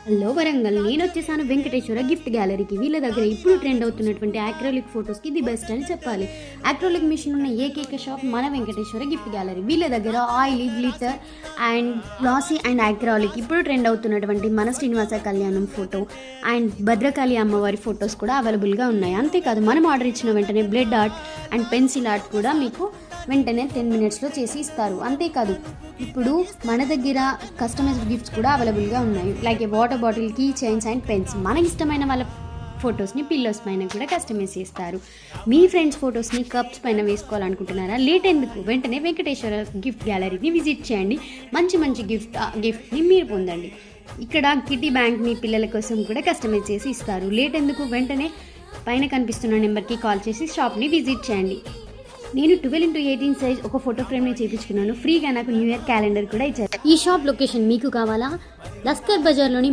Hello Warangal, నేను వచ్చేసాను Venkateswara gift గ్యాలరీకి. వీళ్ళ దగ్గర ఇప్పుడు ట్రెండ్ అవుతున్నటువంటి యాక్రిలిక్ ఫొటోస్కి ది బెస్ట్ అని చెప్పాలి. యాక్రిలిక్ మిషన్ ఉన్న ఏకైక షాప్ మన వెంకటేశ్వర గిఫ్ట్ గ్యాలరీ. వీళ్ళ దగ్గర oily, glitter and glossy and acrylic ఇప్పుడు ట్రెండ్ అవుతున్నటువంటి మన శ్రీనివాస కళ్యాణం ఫోటో అండ్ భద్రకాళి అమ్మవారి ఫొటోస్ కూడా అవైలబుల్గా ఉన్నాయి. అంతేకాదు, మనం ఆర్డర్ ఇచ్చిన వెంటనే blood art and pencil art కూడా మీకు వెంటనే 10 minutesలో చేసి ఇస్తారు. అంతేకాదు, ఇప్పుడు మన దగ్గర కస్టమైజ్డ్ గిఫ్ట్స్ కూడా అవైలబుల్గా ఉన్నాయి. Like a water bottle, key chains and pens. మనకి ఇష్టమైన వాళ్ళ ఫొటోస్ని పిల్లోస్ పైన కూడా కస్టమైజ్ చేస్తారు. మీ ఫ్రెండ్స్ ఫొటోస్ని కప్స్ పైన వేసుకోవాలనుకుంటున్నారా? లేట్ ఎందుకు, వెంటనే వెంకటేశ్వర గిఫ్ట్ గ్యాలరీని విజిట్ చేయండి. మంచి గిఫ్ట్ని మీరు పొందండి. ఇక్కడ కిటీ బ్యాంక్ మీ పిల్లల కోసం కూడా కస్టమైజ్ చేసి ఇస్తారు. లేట్ ఎందుకు, వెంటనే పైన కనిపిస్తున్న నెంబర్కి కాల్ చేసి షాప్ని విజిట్ చేయండి. నేను 12x18 సైజ్ ఒక ఫోటో ఫ్రేమ్ని చేయించుకున్నాను. ఫ్రీగా నాకు న్యూ ఇయర్ క్యాలెండర్ కూడా ఇచ్చారు. ఈ షాప్ లొకేషన్ మీకు కావాలా? లస్కర్ బజార్లోని